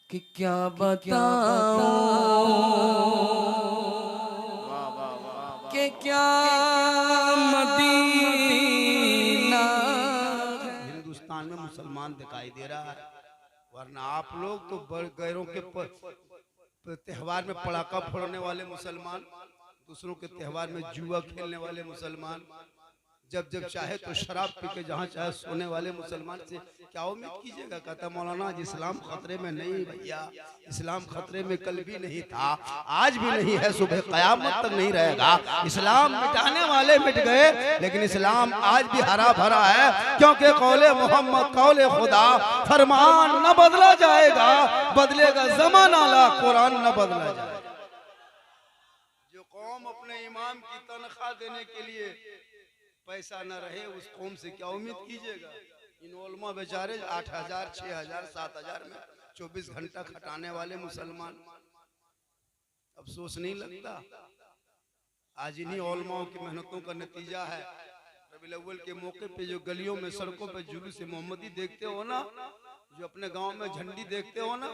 कि क्या बताऊं कि क्या मदीना। हिंदुस्तान में मुसलमान दिखाई दे रहा है, वरना आप लोग तो गैरों के त्योहार में पटाखा फोड़ने वाले मुसलमान, दूसरों के त्योहार में जुआ खेलने वाले मुसलमान, जब जब चाहे तो शराब पी के जहाँ चाहे सोने वाले मुसलमान से क्या उम्मीद कीजिएगा। कहता मौलाना आज इस्लाम खतरे में नहीं भैया, इस्लाम खतरे में कल भी नहीं था, आज भी नहीं है, सुबह कयामत तक नहीं रहेगा। इस्लाम मिटाने वाले मिट गए, लेकिन इस्लाम आज भी हरा भरा है, क्योंकि कौले मोहम्मद कौले खुदा, फरमान न बदला जाएगा, बदलेगा जमाना ला कुरान न बदला जाएगा। जो कौम अपने इमाम की तनख्वाह देने के लिए पैसा न रहे, उस कौम से क्या उम्मीद कीजिएगा। इन उलमा बेचारे 8,000 6,000 7,000 में 24 घंटा खटाने वाले मुसलमान, अफसोस नहीं लगता। आज इन्हीं उलमाओं की मेहनतों का नतीजा है। रबीउल अव्वल के मौके पे जो गलियों में सड़कों पे जुलूस मोहम्मदी देखते हो ना, जो अपने गांव में झंडी देखते हो ना,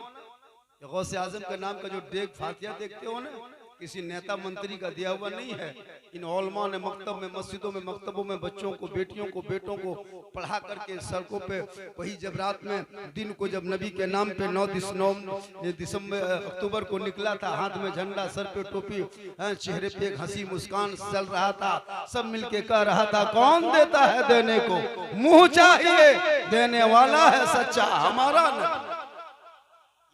गौसे आजम के नाम का जो डेग फातिया देखते हो ना, किसी नेता मंत्री का दिया हुआ नहीं है। इन उलमा ने मकतब में, मस्जिदों में, मकतबों में बच्चों को, बेटियों को, बेटों को पढ़ा करके सड़कों पे, वही जब रात में दिन को जब नबी के नाम पे 9 अक्टूबर को निकला था, हाथ में झंडा, सर पे टोपी, चेहरे पे एक हंसी मुस्कान चल रहा था, सब मिलके कह रहा था कौन देता है देने को, मुंह चाहिए देने वाला है सच्चा हमारा न।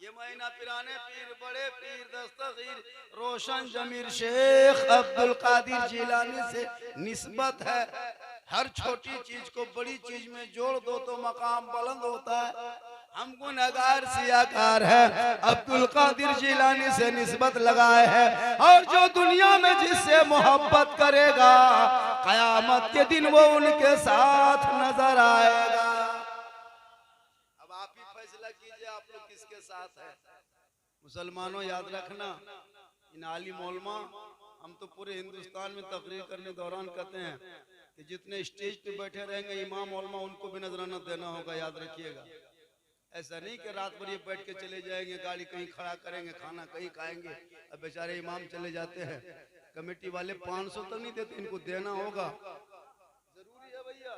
ये महीना पिराने पीर, बड़े पीर दस्तगीर रोशन जमीर शेख अब्दुल कादिर जिलानी से निस्बत है। हर छोटी चीज को बड़ी चीज में जोड़ दो तो मकाम बुलंद होता है। हम गुनहगार सियाकार है, अब्दुल कादिर जिलानी से निस्बत लगाए है, और जो दुनिया में जिससे मोहब्बत करेगा, कयामत के दिन वो उनके साथ नजर आएगा। अब आप ही फैसला कीजिए, आप लोग किसके साथ है। मुसलमानों याद रखना, इन आलिम उलमा, हम तो पूरे हिंदुस्तान में तकरीर करने दौरान कहते हैं कि जितने स्टेज पे बैठे रहेंगे इमाम उलमा, उनको भी नजराना देना होगा, याद रखिएगा। ऐसा नहीं कि रात भर ये बैठ के चले जाएंगे, गाड़ी कहीं खड़ा करेंगे, खाना कहीं खाएंगे। अब बेचारे इमाम चले जाते हैं, कमेटी वाले 500 तक नहीं देते, इनको देना होगा, जरूरी है भैया।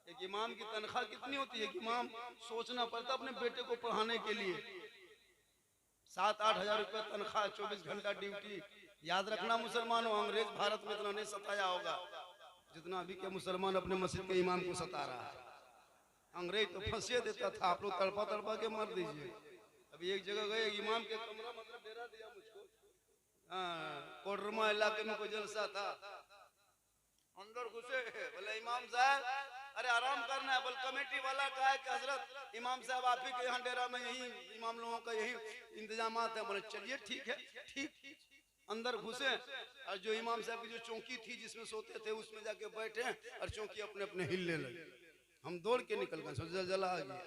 एक इमाम की तनख्वाह कितनी होती है कि इमाम सोचना पड़ता अपने बेटे को पढ़ाने के लिए, 7-8 हजार रुपए तनख्वाह, 24 घंटा ड्यूटी। याद रखना मुसलमानों, अंग्रेज भारत में इतना नहीं सताया होगा जितना अभी के मुसलमान अपने मस्जिद के इमाम को सता रहा है। अंग्रेज तो फंसिए देता था, आप लोग तड़पा तड़पा के मार दीजिए। अभी एक जगह गए, इमाम के कमरा मतलब डेरा दिया मुझको, कोडरमा इलाके में कोई जलसा था, अंदर घुसे, बोले इमाम साहब अरे आराम करना है, बोल कमेटी वाला कहा है कि हजरत इमाम साहब आप ही के यहाँ डेरा में यही इमाम लोगों का यही इंतजामात है। बोले चलिए ठीक है, ठीक। अंदर घुसे और जो इमाम साहब की जो चौकी थी जिसमें सोते थे उसमें जाके बैठे और चौकी अपने अपने हिलने लगे। हम दौड़ के निकल गए, जलजला आ गया।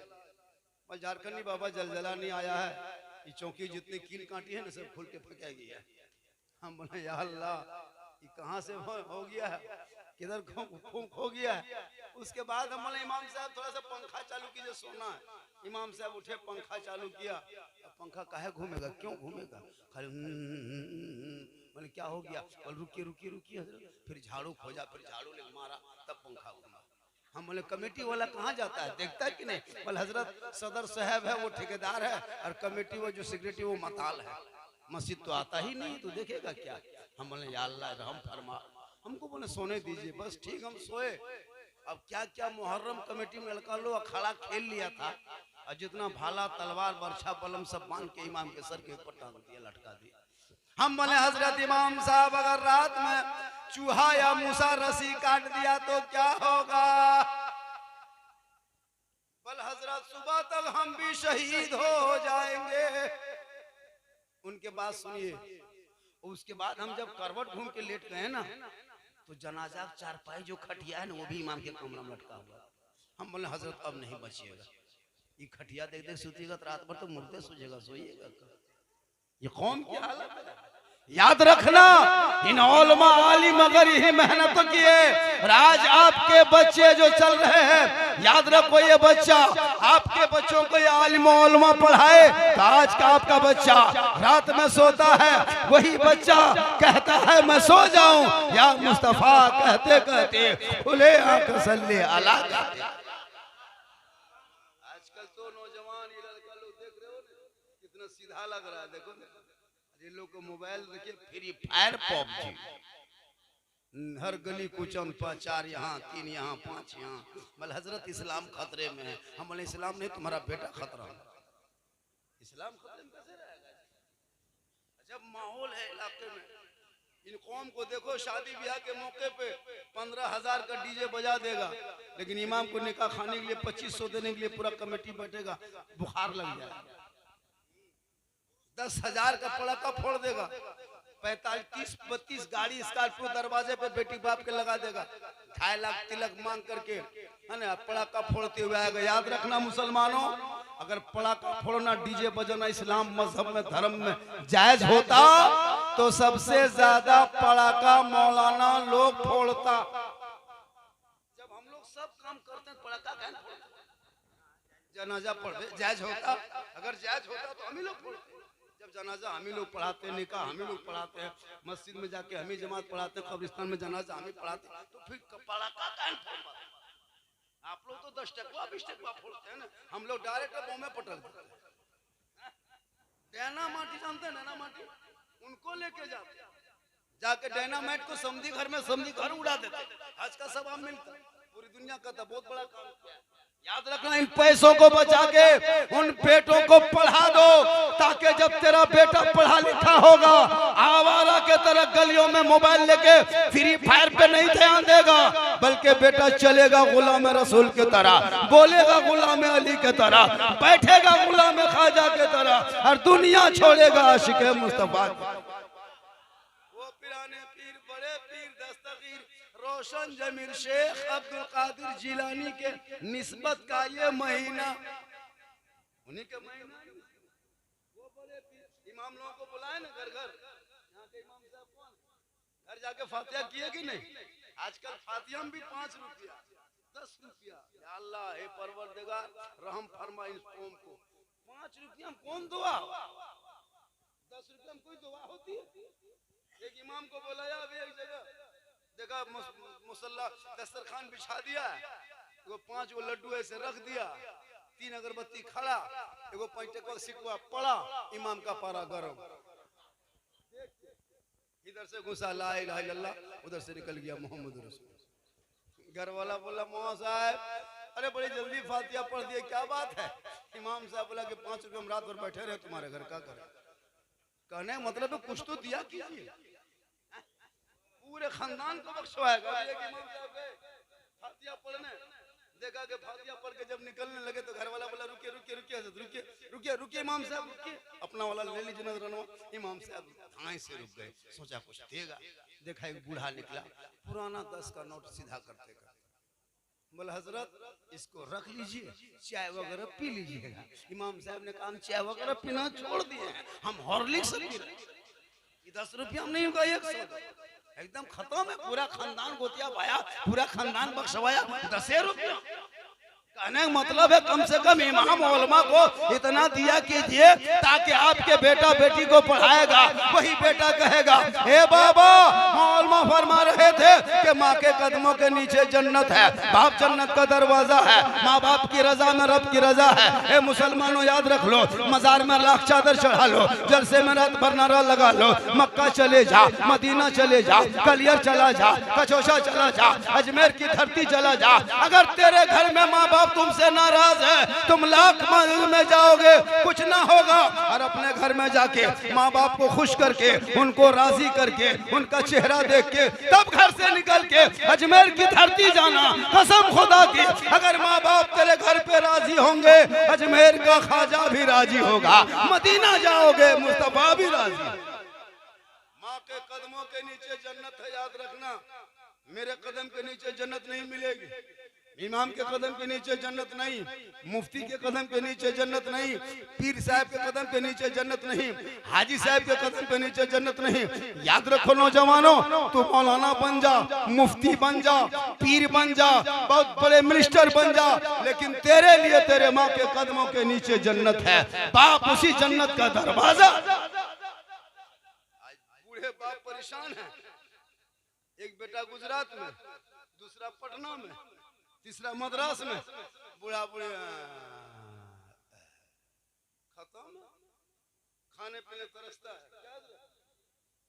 और झारखंडी बाबा जलजला नहीं आया है, ये चौकी जितनी कील काटी है ना सब खुल के फेंकाई है। हम बोले या अल्लाह ये कहाँ से हो गया है, किधर खो गया है। उसके बाद हम बोले इमाम साहब थोड़ा सा पंखा चालू कीजिए, सोना है। इमाम साहब उठे, पंखा चालू किया। पंखा काहे घूमेगा, क्यों घूमेगा, खाली बोले क्या हो गया, बोले रुकिए रुकिए रुकिए हजरत, फिर झाड़ू खोजा, फिर झाड़ू ले मारा, तब पंखा घूमा। हम बोले कमेटी वाला कहाँ जाता है, देखता है कि नहीं। बोले हजरत सदर साहब है वो ठेकेदार है, और कमेटी वो जो सेक्रेटरी वो मताल है, मस्जिद तो आता ही नहीं, तो देखेगा क्या। हम बोले या अल्लाह रहम फरमा, हमको बोले सोने दीजिए। बस ठीक, हम सोए। अब क्या क्या मुहर्रम कमेटी में लड़का लोग अखाड़ा खेल लिया था, और जितना भाला तलवार बर्छा बलम सब बांध के इमाम के सर के ऊपर टांग दिया, लटका दिया। हम बोले हजरत इमाम साहब अगर रात में चूहा या मूसा रस्सी काट दिया तो क्या होगा। बोल हजरत सुबह तक हम भी शहीद हो जाएंगे। उनके बाद सुनिए, उसके बाद हम जब करवट घूम के लेट गए ना, तो जनाजा चारपाई जो खटिया है ना वो भी इमाम के कमरा में लटका हुआ। हम बोले हजरत अब नहीं बचिएगा, ये खटिया देख देख सोचिएगा तो रात भर तो मुर्दे सोचेगा, सोइएगा। ये कौम की हालत है। याद रखना, इन उलमा आलिम अगर यही मेहनत किए और आज आपके बच्चे जो चल रहे हैं, याद रखो ये बच्चा आपके बच्चों को ये आलिम उलमा पढ़ाए तो आज का आपका बच्चा रात में सोता है, वही बच्चा कहता है मैं सो जाऊं या मुस्तफा कहते कहते खुले आंख सल्ले अला। आजकल तो नौजवान ये लड़का लोग देख रहे हो कितना सीधा लग रहा है, देखो ये लोग को मोबाइल देखिए, फ्री फायर पबजी, हर गली कुचन पर 4 यहाँ 3 यहाँ 5 यहाँ। मल हजरत इस्लाम खतरे में है। हम बोले इस्लाम नहीं, तुम्हारा बेटा खतरा है। इस्लाम खतरे में कैसे रहेगा? जब माहौल है इलाके में, इन कौम को देखो शादी ब्याह के मौके पे 15,000 का डीजे बजा देगा, लेकिन इमाम को निकाह खाने के लिए 2500 देने के लिए पूरा कमेटी बैठेगा, बुखार लग जाएगा। 10,000 का पड़ाका फोड़ देगा, 35-32 गाड़ी स्कॉर्पियो दरवाजे पे बेटी बाप के लगा देगा, 2.5 लाख तिलक मांग करके है ना पड़ाका फोड़ते हुए आएगा। याद रखना मुसलमानों, अगर पड़ाका फोड़ना डीजे बजाना इस्लाम मजहब में धर्म में जायज होता तो सबसे ज्यादा पड़ाका मौलाना लोग फोड़ता। जब हम लोग सब काम करते हैं पड़ाका क्या फोड़ते? जनाजा पढ़े जायज होता, अगर जायज होता तो हम ही लोग फोड़ते। जब जनाजा हम ही लोग पढ़ाते हैं, निकाह हम ही लोग पढ़ाते हैं, मस्जिद में जाके हम ही जमात पढ़ाते हैं, कब्रिस्तान में जनाजा हम ही पढ़ाते हैं, तो फिर पड़ाका क्या फोड़ते? आप लोग तो 10 टकवा 20 टकवा फोड़ते हैं ना, हम लोग डायरेक्ट बम में पटक देते हैं। डैना माटी जानते हैं? डैना माटी उनको लेके जाते, जाके डायनामाइट को समझी घर में समझी घर उड़ा देते। आज का सब आम मिलता, पूरी दुनिया का था बहुत बड़ा काम किया। याद रखना, इन पैसों को बचा के उन बेटों को पढ़ा दो, ताकि जब तेरा बेटा पढ़ा लिखा होगा आवारा के तरह गलियों में मोबाइल लेके फ्री फायर पे नहीं ध्यान देगा, बल्कि बेटा चलेगा गुलाम रसूल की तरह, बोलेगा गुलाम अली की तरह, बैठेगा गुलाम ख्वाजा की तरह, और दुनिया छोड़ेगा आशिक मुस्तफा। वो पुराने पीर, बड़े पीर दस्तगीर रोशन जमीर शेख अब्दुल कादिर जिलानी के निस्बत का ये महीना, उन्हीं के महीना। वो बड़े इमाम लोगों को बुलाए ना घर घर, यहाँ के इमाम साहब कौन घर जाके फातिहा किए कि नहीं? आजकल फातिहा भी 5 रुपया 10 रुपया। या अल्लाह हे परवरदिगार रहम फरमा इस कौम को। 5 रुपया में कौन दुआ? 10 रुपया में कोई दुआ होती है? एक इमाम को बुलाया अभी एक जगह, देखा मुसल्ला दस्तरखान बिछा दिया, वो 5 लड्डू ऐसे रख दिया, 3 अगरबत्ती खड़ा, एगो 5 टकवा सिकवा पड़ा, इमाम का पारा गरम। इधर से घुसा ला इलाहा इल्लल्लाह, उधर से निकल गया मोहम्मद रसूल। घर वाला बोला मौला साहब अरे बड़ी जल्दी फातिहा पढ़ दिए, क्या बात है? इमाम साहब बोला कि 5 रुपये में रात भर बैठे रहे, तुम्हारे घर का करे। कहने मतलब कुछ तो दिया कीजिए, पूरे खानदान को बख्शवाएगा। फातिहा पढ़ने देखा कि फातिहा पढ़ के जब निकलने लगे तो घर वाला बोला रुकिए रुकिए रुकिए रुकिए रुकिए रुकिए इमाम साहब रुकिए, अपना वाला ले लीजिए नजराना। इमाम साहब थाई से रुक गए, सोचा कुछ देगा। देखा एक बूढ़ा निकला, पुराना 10 का नोट सीधा करते करते, बोला हजरत इसको रख लीजिए, चाय वगैरह पी लीजिएगा। इमाम साहब ने कहा हम चाय वगैरह पीना छोड़ दिए हैं, हम हॉर्लिक्स पी रहे हैं। 10 रुपया नहीं होगा, 100 एकदम खत्म है। पूरा खानदान गोतिया भाया, पूरा खानदान बख्शवाया 10 रुपया। कहने का मतलब है कम से कम इमाम उलमा को इतना दिया कीजिए ताकि आपके बेटा बेटी को पढ़ाएगा, वही बेटा कहेगा हे बाबा उलमा फरमा रहे थे कि माँ के कदमों के नीचे जन्नत है, बाप जन्नत का दरवाजा है, माँ बाप की रजा में रब की रजा है। हे मुसलमानों याद रख लो, मजार में लाख चादर चढ़ा लो, जलसे में रात भर नारा लगा लो, मक्का चले जा, मदीना चले जा, कलियर चला जा, कचौशा चला जा, अजमेर की धरती चला जा, अगर तेरे घर में माँ तुमसे नाराज है, तुम लाख मंजिल में जाओगे कुछ ना होगा। और अपने घर में जाके माँ बाप को खुश करके, उनको राजी करके, उनका चेहरा देख के तब घर से निकल के अजमेर की धरती जाना। कसम खुदा की, अगर माँ बाप तेरे घर पे राजी होंगे, अजमेर का ख्वाजा भी राजी होगा, मदीना जाओगे मुस्तफा भी राजी। माँ के कदमों के नीचे जन्नत है, याद रखना। मेरे कदम के नीचे जन्नत नहीं मिलेगी। इमाम के कदम के नीचे जन्नत नहीं, मुफ्ती के कदम के नीचे जन्नत नहीं, पीर साहब के कदम के नीचे जन्नत नहीं, हाजी साहब के कदम के नीचे जन्नत नहीं। याद रखो नौजवानों, तू मौलाना बन जा, मुफ्ती बन जा, पीर बन जा, बहुत बड़े मिनिस्टर बन जा, लेकिन तेरे लिए तेरे माँ के कदमों के नीचे जन्नत है। बाप उसी जन्नत का दरवाजा। आज बूढ़े बाप परेशान है। एक बेटा गुजरात में, दूसरा पटना में, तीसरा मद्रास में, बुढ़ा बुढ़े खत्म, खाने पीने तरसता है।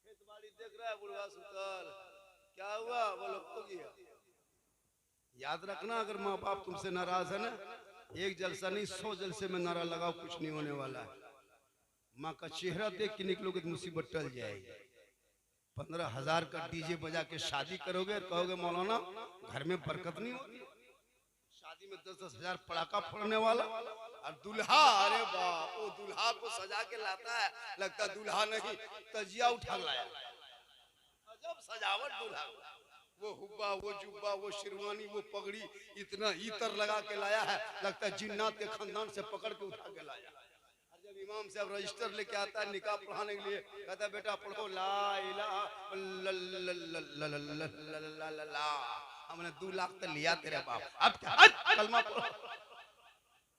खेत बाड़ी देख रहा है, बुढ़वा सुतल, क्या हुआ? बोलो हो गया। याद रखना, अगर माँ बाप तुमसे नाराज है ना, एक जलसा नहीं 100 जलसे में नारा लगाओ, कुछ नहीं होने वाला है। माँ का चेहरा देख के निकलोगे तो मुसीबत टल जाएगी। 15,000 का डीजे बजा के शादी करोगे और कहोगे मौलाना घर में बरकत नहीं होगी। शादी में 10-10 हजार पटाखा फोड़ने वाला, और दूल्हा, अरे बाप, वो दूल्हा को सजा के लाता है, लगता दूल्हा नहीं तजिया उठा लाया। अजब सजावट दूल्हा, वो हुब्बा, वो जुब्बा, वो शेरवानी, वो पगड़ी, इतना इतर लगा के लाया है, लगता है जिन्नात के खानदान से पकड़ के उठा के लाया। जब इमाम साहब रजिस्टर लेके आता है निकाह पढ़ाने के लिए, कहता है बेटा पढ़ो ला इलाहा इल्लल्लाह। हमने 2 लाख तो लिया तेरे बाप, अब कलमा पढ़ो।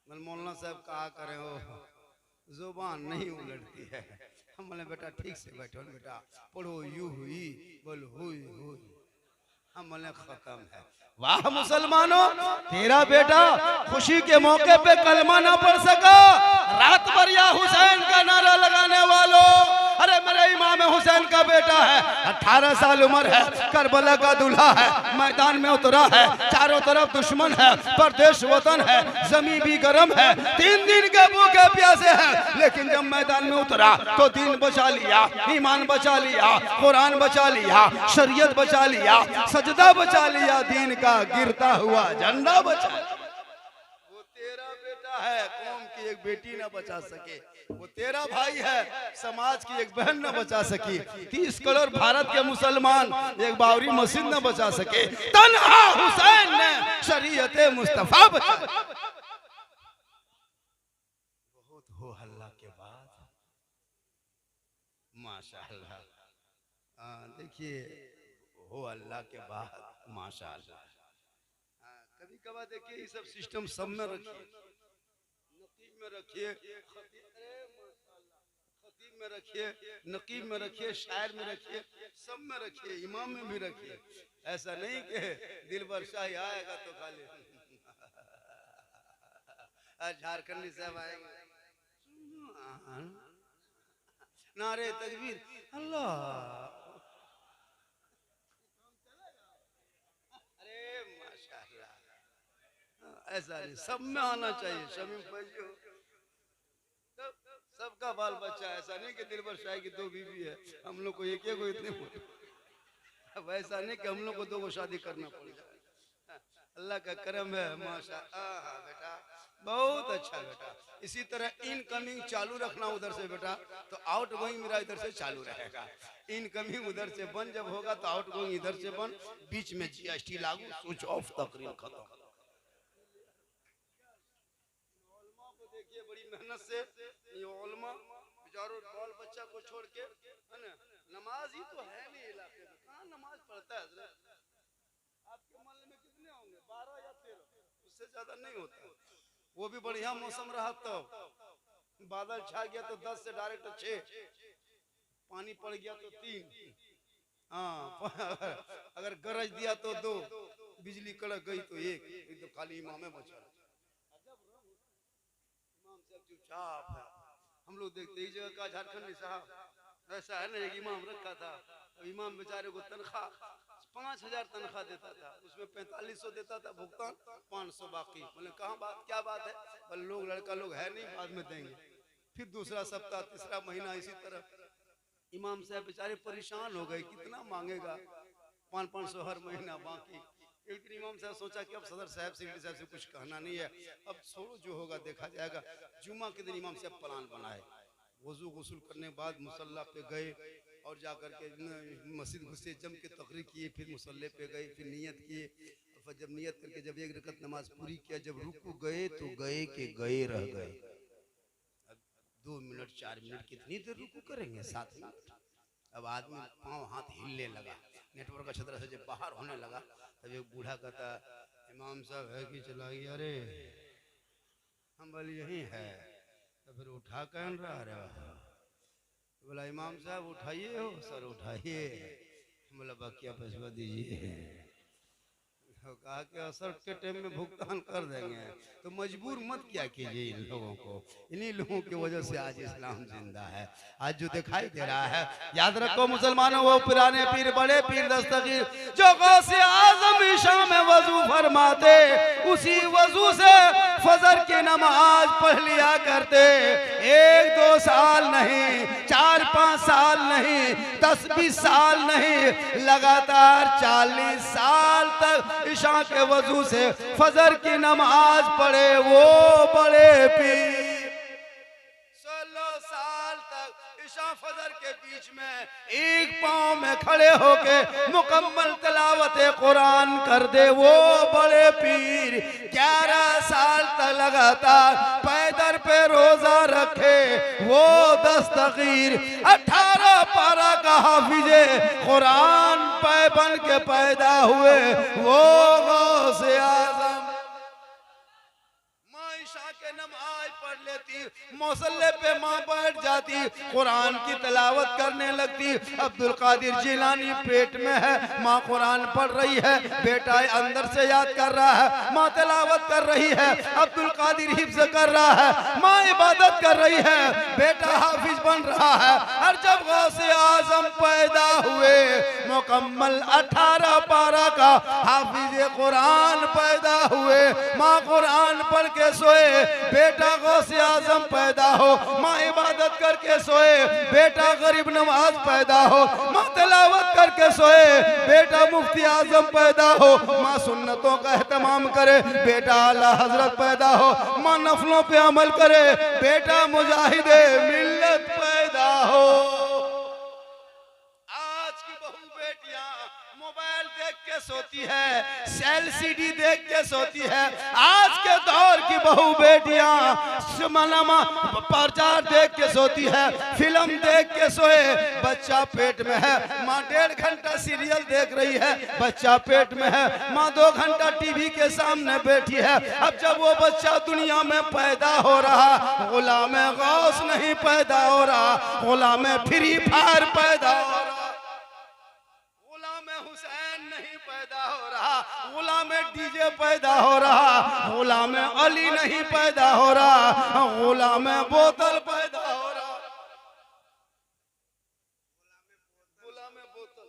मौलाना साहब कहा करे हो, जुबान नहीं उलटती है। हम बोले बेटा ठीक से बैठो बेटा, पढ़ो यू हुई बोल हुई हुई। हम बोले खत्म है। वाह मुसलमानों, तेरा बेटा खुशी के मौके पे कलमा ना पढ़ सका, रात भर या हुसैन का नारा लगाने वालों, अरे मेरे इमाम हुसैन का बेटा है, 18 साल उम्र है, करबला का दूल्हा है, मैदान में उतरा है, चारों तरफ दुश्मन है, परदेश वतन है, जमीन भी गर्म है, 3 दिन के भूखे प्यासे हैं, लेकिन जब मैदान में उतरा तो दीन बचा लिया, ईमान बचा लिया, कुरान बचा लिया, शरीयत बचा लिया, सजदा बचा लिया, दीन का गिरता हुआ झंडा बचा। वो तेरा बेटा है, कौम की एक बेटी ना बचा सके। वो तेरा भाई है, समाज की एक बहन न बचा सकी। 30 करोड़ भारत के मुसलमान एक बाबरी मस्जिद न बचा सके, तन्हा हुसैन ने शरीयत मुस्तफा बचा। बहुत हो हल्ला के बाद माशाअल्लाह, देखिए हो अल्लाह के बाद माशाअल्लाह। कभी कभार देखिए ये सब सिस्टम सब में रखिए, नकीब में रखिए, खतीब में रखिए, नकीब में रखिए, शायर में रखिए, सब में रखिए, इमाम में भी रखिए। ऐसा नहीं कि दिलबर शाही आएगा तो खाली झारखंडी साहब आएंगे, नारे तकबीर अल्लाह, अरे माशाअल्लाह, ऐसा नहीं, सब में आना चाहिए। शमीम भाइयों, सबका बाल बच्चा, ऐसा नहीं कि दिलबर शाही की 2 बीवी है, हम लोग को एक को इतने, वैसा नहीं कि हम लोग को 2 को शादी करना पड़ जाए। अल्लाह का करम है माशाअल्लाह। बेटा बहुत अच्छा बेटा, इसी तरह इनकमिंग चालू रखना उधर से बेटा, तो आउट गोइंग मेरा इधर से चालू रहेगा। इनकमिंग उधर से बंद जब होगा तो आउट गोइंग इधर से बंद, बीच में जीएसटी लागू, स्विच ऑफ, तकरीर खत्म। देखिए बड़ी मेहनत से ये उलमा बेचारों बाल बच्चा को छोड़ के, है ना, नमाज ही तो है नहीं इलाके में, कहाँ नमाज पढ़ता है हज़रत? आपके मोहल्ले में कितने होंगे? 12 या 13, उससे ज्यादा नहीं होता। वो भी बढ़िया मौसम रहा तो, बादल छा गया तो 10 से डायरेक्ट 6, पानी पड़ गया तो 3, हाँ अगर गरज दिया तो 2, बिजली कड़क गई तो 1, तो खाली इमाम बचा। चुपचाप है। हम लोग देखते ही जगह का झारखंडी साहब ऐसा है ना, एक इमाम रखा था, इमाम बेचारे को तनख्वाह 5,000 तनख्वाह देता था, उसमें 4500 देता था भुगतान, 500 बाकी। बोले कहाँ बात, क्या बात है? बोले लोग लड़का लोग है नहीं, बाद में देंगे। फिर दूसरा सप्ताह, तीसरा महीना, इसी तरह इमाम साहब बेचारे परेशान हो गए, कितना मांगेगा, 500 हर महीना बाकी। एक दिन इमाम साहब सोचा कि अब सदर साहब से कुछ कहना नहीं है, अब छोड़ो जो होगा देखा जाएगा। जुम्मा के दिन इमाम साहब प्लान बनाए, वजू गुस्ल करने बाद मुसल्ला पे गए और जाकर के मस्जिद घुसे, जम के तकरीर किए, फिर मुसल्ले पे गए, फिर नियत किए, दफा जब नियत करके जब एक रकत नमाज पूरी किया, जब रुकू गए तो गए के गए रह गए। अब 2 मिनट 4 मिनट कितनी देर रुकू करेंगे, 7 मिनट। अब आदमी पाँव हाथ हिलने लगा, नेटवर्क का छतरा से जब बाहर होने लगा, तब एक बूढ़ा कहता इमाम साहब है कि चला गया? अरे हम बोले यही है। तो फिर उठा कौन रहा रे? बोला इमाम साहब उठाइए हो सर, उठाइए। बोला बकिया पैसा दीजिए। कहा कि असर के टाइम में भुगतान कर देंगे, तो मजबूर मत क्या कीजिए इन लोगों को। इन्हीं लोगों की वजह से आज इस्लाम जिंदा है। आज जो दिखाई दे रहा है, याद रखो मुसलमानों, वो पुराने पीर, बड़े पीर दस्तगीर जो गौसे आज़म ईशा में वजू फरमाते, उसी वजू से फजर की नमाज पढ़ लिया करते। 1-2 साल नहीं, 4-5 साल नहीं, 10-20 साल नहीं, लगातार 40 साल तक ईशा के वजू से फजर की नमाज पढ़े वो बड़े पीर। 16 साल तक ईशा फजर के बीच में एक पांव में खड़े होके मुकम्मल तिलावत कुरान कर दे वो बड़े पीर। 11 साल तक लगातार पैदर पे रोजा रखे वो दस्तगीर। 18 पारा का हाफिजे कुरान पे बन के पैदा हुए वो गौसे आज़म। माँ ईशा के नमाज पढ़ लेती, मौसल्ले पे माँ बैठ जाती, कुरान की तिलावत करने लगती। अब्दुल कादिर जिलानी पेट में है, माँ कुरान पढ़ रही है, बेटा अंदर से याद कर रहा है, माँ तिलावत कर रही है, अब्दुल कादिर हिफ्ज कर रहा है, माँ इबादत कर रही है, बेटा हाफिज बन रहा है। और जब गौसे आज़म पैदा हुए, मुकम्मल 18 पारा का हाफिज कुरान पैदा हुए। माँ कुरान पढ़ के सोए, बेटा गौसे आज़म पैदा हो। माँ इबादत करके सोए, बेटा गरीब नवाज पैदा हो। माँ तिलावत करके सोए, बेटा मुफ्ती आज़म पैदा हो। माँ सुन्नतों का एहतमाम करे, बेटा आला हजरत पैदा हो। माँ नफलों पे अमल करे, बेटा मुजाहिदे मिल्लत पैदा हो। आज की बहू बेटियां मोबाइल देख के सोती है, सेल सीडी देख के सोती है। आज के दौर की बहू बेटियां सिनेमा प्रचार देख के सोती है, फिल्म देख के सोए, बच्चा पेट में है, माँ 1.5 घंटा सीरियल देख रही है, बच्चा पेट में है, माँ 2 घंटा टीवी के सामने बैठी है। अब जब वो बच्चा दुनिया में पैदा हो रहा, गुलाम गौस नहीं पैदा हो रहा, गुलाम फ्री फायर पैदा हो रहा, हुसैन नहीं पैदा हो रहा, गुलाम डीजे पैदा हो रहा, गुलाम अली नहीं पैदा हो रहा, गुलाम बोतल पैदा हो रहा, गुलाम बोतल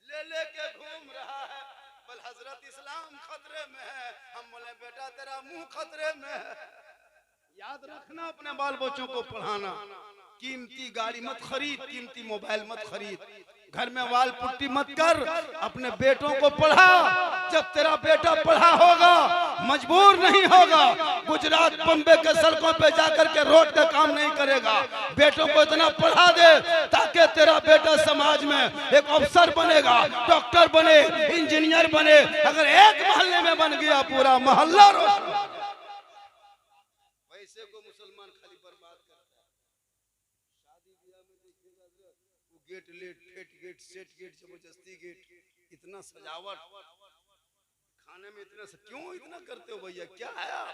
ले लेके घूम रहा है। बल हजरत इस्लाम खतरे में है। हम बोले बेटा तेरा मुंह खतरे में है। याद रखना, अपने बाल बच्चों को पढ़ाना। कीमती गाड़ी मत खरीद, कीमती मोबाइल मत खरीद, घर में वाल पुट्टी मत कर, अपने बेटों को पढ़ा। जब तेरा बेटा पढ़ा होगा, मजबूर नहीं होगा, गुजरात बम्बे के सड़कों पे जाकर के रोड का काम नहीं करेगा। बेटों को इतना पढ़ा दे ताकि तेरा बेटा समाज में एक अफसर बनेगा, डॉक्टर बने, इंजीनियर बने। अगर एक मोहल्ले में बन गया, पूरा मोहल्ला रोशन। पैसे को मुसलमान खाली बर्बाद करता है। शादी ब्याह में देखिएगा, वो गेट लेट, फेट गेट, सेट गेट, जबरदस्ती गेट, इतना सजावट, खाने में इतना क्यों इतना करते हो भैया? क्या है आप?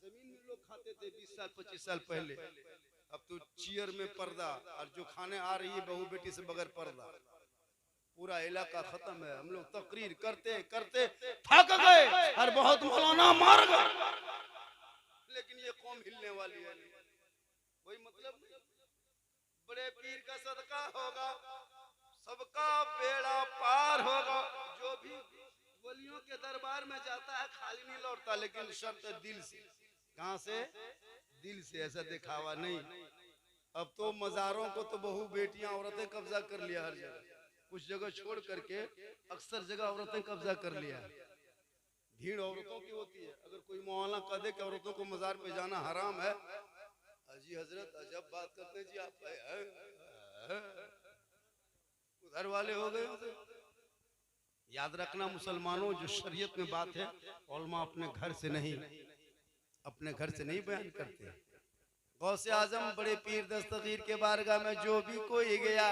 जमीन में लोग खाते थे 20 साल 25 साल पहले, अब तो चेयर में पर्दा, और जो खाने आ रही है बहू बेटी से बगैर पर्दा। पूरा इलाका खत्म है। हम लोग तकरीर करते करते थक गए और बहुत मौलाना मार गए, लेकिन ये कौम हिलने वाली है। कोई मतलब नहीं। बड़े पीर का सदका होगा, सबका बेड़ा पार होगा। जो भी वलियों के दरबार में जाता है खाली नहीं लौटता, लेकिन शर्त दिल से। कहां से? दिल से। ऐसा दिखावा नहीं। अब तो मजारों को तो बहू बेटियां औरतें कब्जा कर लिया हर जगह। कुछ जगह छोड़ करके अक्सर जगह औरतें कब्जा कर लिया। भीड़ औरतों की होती है। अगर कोई मौलाना कह दे कि औरतों को मजार पे जाना हराम है, अजी हजरत अजब बात करते जी आप, उधर वाले हो गए। याद रखना मुसलमानों, जो शरीयत में बात है उलमा अपने घर से नहीं बयान करते। गौसे आजम बड़े पीर दस्तगीर के बारगाह में जो भी कोई गया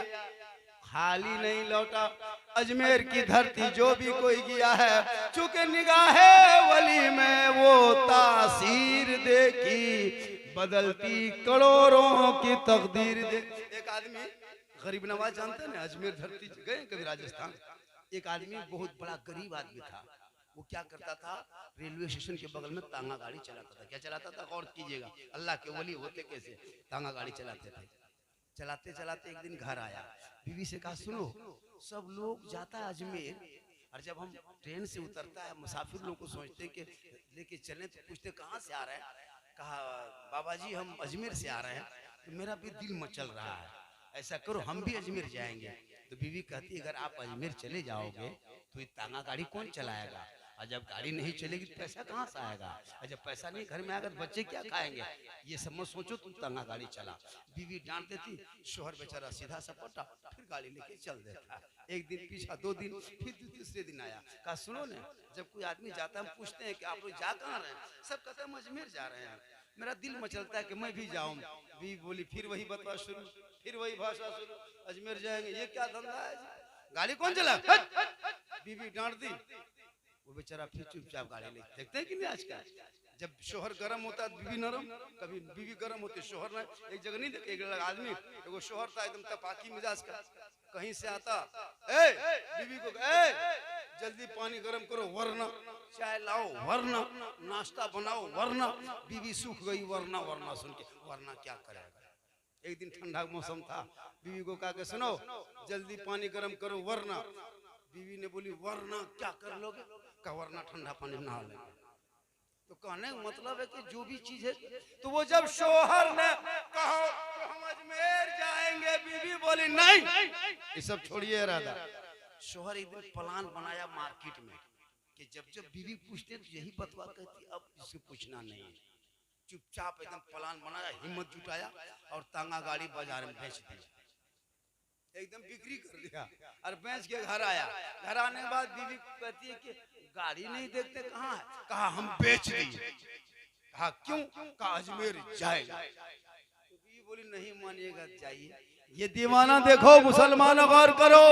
खाली नहीं लौटा। अजमेर की धरती जो भी कोई गया है, चूंकि निगाहे वली में वो तासीर देखी, बदलती करोड़ों की तकदीर दे। एक आदमी गरीब नवाज जानते हैं ना, अजमेर धरती गए कभी राजस्थान। एक आदमी बहुत बड़ा गरीब आदमी था। वो क्या करता था, रेलवे स्टेशन के बगल में तांगा गाड़ी चलाता था। क्या चलाता था, गौर कीजिएगा, अल्लाह के वली होते कैसे, तांगा गाड़ी चलाते थे। चलाते चलाते एक दिन घर आया, बीवी से कहा सुनो, सब लोग जाता है अजमेर, और जब हम ट्रेन से उतरता है मुसाफिर लोग को सोचते कि लेके चले, तो पूछते कहाँ से आ रहे हैं। कहा बाबा जी हम अजमेर से आ रहे हैं। तो मेरा भी दिल मचल रहा है, ऐसा करो हम भी अजमेर जाएंगे। तो बीवी कहती अगर आप अजमेर चले जाओगे तो ये तांगा गाड़ी कौन चलाएगा, और जब गाड़ी नहीं चलेगी तो पैसा कहाँ से आएगा, और जब पैसा नहीं घर में आएगा तो बच्चे क्या खाएंगे, ये सब मत सोचो, तुम तांगा गाड़ी चला। बीवी डांट देती, शोहर बेचारा सीधा सपटा फिर गाड़ी लेके चल देता। एक दिन पीछा, 2 दिन, फिर तीसरे दिन आया, कहा सुनो ने, जब कोई आदमी जाता है हम पूछते हैं कि आप लोग जा कहाँ रहे हैं, सब कहते हैं हम अजमेर जा रहे हैं। मेरा दिल मचलता है कि मैं भी जाऊं। बीवी बोली फिर वही बतवा शुरू, फिर वही भाषा शुरू, अजमेर जाएंगे, ये क्या धंधा है, गाड़ी कौन चला। बीवी डांट दी, वो बेचारा फिर चुपचाप गाड़ी ले। देखते हैं कि नहीं आजकल, जब शोहर गर्म होता है बीवी नरम, कभी बीवी गर्म होती शोहर न। एक जगह नहीं देखे, एक आदमी, एगो शोहर था एकदम तपाकी मिजाज का, कहीं से आता, बीवी को जल्दी पानी गर्म करो वरना, चाय लाओ वरना, नाश्ता बनाओ वरना। बीवी सूख गई, वरना सुन के, वरना क्या करेगा। एक दिन ठंडा मौसम था, बीवी को कहा कि सुनो जल्दी पानी गर्म करो वरना। बीवी ने बोली वरना क्या कर लोगे, कहा वरना ठंडा पानी नहा लेंगे। तो कहने का मतलब है कि जो भी चीज है, तो वो जब शोहर ने कहा तो हम अजमेर जाएंगे, बीवी बोली नहीं, ये सब छोड़िए इरादा। शोहर एक दिन प्लान बनाया मार्केट में कि जब बीवी पूछते तो यही बतवा कहती, अब इससे पूछना नहीं है। चुपचाप एकदम प्लान बनाया, हिम्मत जुटाया और तांगा गाड़ी बाजार में बेच दी, एकदम बिक्री कर दिया और बेच के घर आया। घर आने के बाद बीवी कहती है कि गाड़ी नहीं देखते कहाँ है, कहा हम बेच दिए। कहा क्यों, कहा अजमेर जाएगा। तो बीवी बोली नहीं मानिएगा जाइए। ये दीवाना देखो मुसलमानों, गौर करो,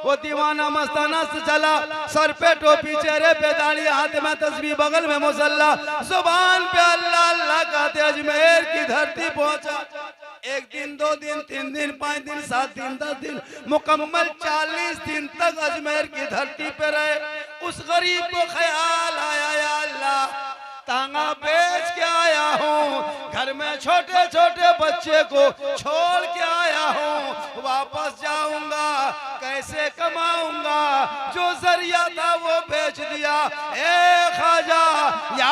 वो दीवाना मस्ताना से चला, सर पे टोपी, चेहरे पे दाढ़ी, हाथ में तस्बीह, बगल में मुसल्ला, जुबान पे अल्लाह अल्लाह कहते अजमेर की धरती पहुंचा। 1 दिन 2 दिन 3 दिन 5 दिन 7 दिन 10 दिन मुकम्मल 40 दिन तक अजमेर की धरती पे रहे। उस गरीब को ख्याल आया, या अल्लाह तांगा बेच के आया हूँ, घर में छोटे छोटे बच्चे को छोड़ के आया हूँ, वापस जाऊंगा कैसे कमाऊंगा, जो जरिया था वो बेच दिया। ए ख्वाजा, या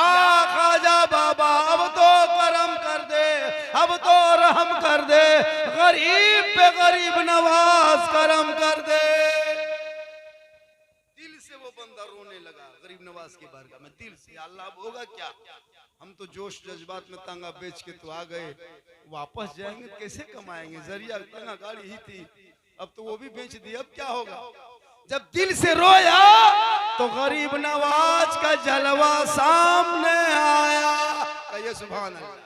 ख्वाजा बाबा अब तो करम कर दे, अब तो रहम कर दे, गरीब पे गरीब नवाज करम कर दे। दिल से वो बंदा रोने लगा गरीब नवाज के बारगाह में, दिल से, अल्लाह अब होगा क्या, हम तो जोश जज्बात में तांगा बेच के तो आ गए, वापस जाएंगे कैसे कमाएंगे, जरिया तांगा गाड़ी ही थी, अब तो वो भी बेच दी, अब क्या होगा। जब दिल से रोया तो गरीब नवाज का जलवा सामने आया। कहिए सुभान अल्लाह।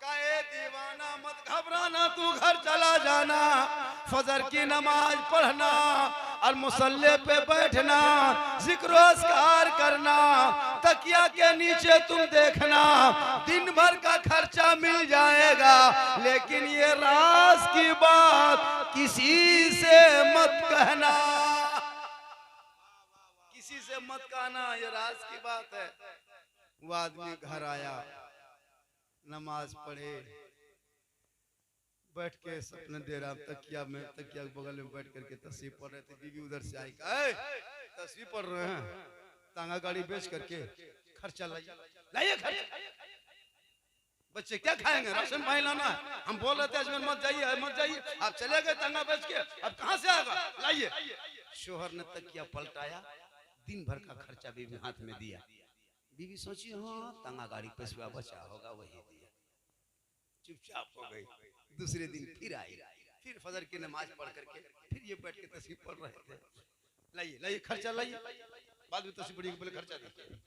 कहे दीवाना मत घबराना, तू घर चला जाना, फजर की नमाज पढ़ना और मुसल्ले पे बैठना, जिक्र अस्कार करना, तकिया के नीचे तुम देखना, दिन भर का खर्चा मिल जाएगा, लेकिन ये राज की बात किसी से मत कहना, किसी से मत कहना, ये राज की बात है। वो आदमी घर आया, नमाज पढ़े, बैठ के सपने दे रहा, तकिया में, तकिया के बगल में बैठ करके तस्वीर पढ़ रहे थे। बीवी उधर से आई, तस्वीर पढ़ रहे हैं, तांगा गाड़ी बेच करके खर्चा लाइए खर्चा, बच्चे क्या खाएंगे, राशन पानी लाना है। हम बोल रहे थे अजमेर मत जाइए मत जाइए, आप चले गए तांगा बेच के, अब कहाँ से आएगा, लाइए। शोहर ने तकिया पलटाया, दिन भर का खर्चा बीवी हाथ में दिया। बीवी सोची हाँ तांगा गाड़ी पैसा बचा होगा, वही दिया, चुपचाप हो गई। दूसरे दिन फिर आई, फिर फजर की नमाज पढ़ करके फिर ये बैठ के तस्वीर पढ़ रहे थे। लाइए लाइए खर्चा लाइए, बाद में तस्वीर बड़ी बोले खर्चा दीजिए।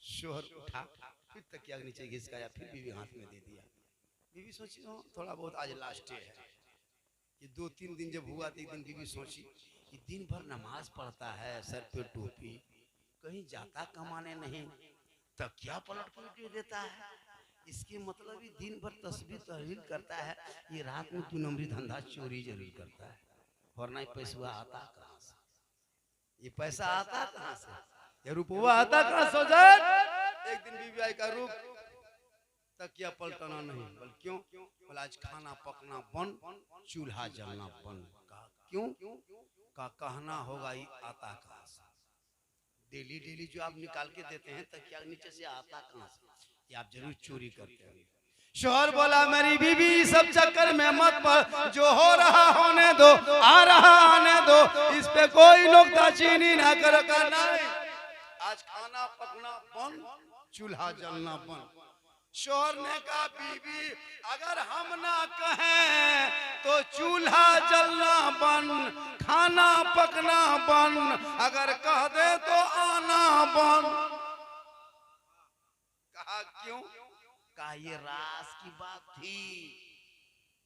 शोहर उठा, फिर तकिया नीचे घिसकाया, फिर बीवी हाथ में दे दिया। बीवी सोची थोड़ा बहुत आज लास्ट डे है। ये 2-3 दिन जब हुआ तो एक दिन बीवी सोची कि दिन भर नमाज पढ़ता है, सर पे टोपी, कहीं जाता कमाने नहीं, तकिया पलट पलट दे देता है। इसके मतलब ये दिन भर तस्बीह तहलील करता है, ये रात में 2 नंबरी धंधा चोरी जरूर करता है। वरना पैसा आता कहाँ से? ये पैसा आता कहाँ से? ये रुपया आता कहाँ से? एक दिन बीवी आई का रुक, तकिया पलटना नहीं। बोल क्यों? बोला आज खाना पकना बंद, चूल्हा जलना बंद। कहा क्यों? का कहना होगा ये आता कहाँ से? डेली डेली जो आप निकाल के देते हैं तकिया नीचे से आता कहाँ से? ये आप जरूर चोरी करते हैं। शोहर बोला मेरी बीवी सब चक्कर में मत पड़, जो हो रहा होने दो, आ रहा आने दो, इस पे कोई नुक्ताचीनी ना करो। करना आज खाना पकना बंद, चूल्हा जलना बंद। शोहर ने कहा बीवी अगर हम ना कहें तो चूल्हा जलना बंद, खाना पकना बंद, अगर कह दे तो आना बंद। कहा क्यों? कहा ये राज की बात थी,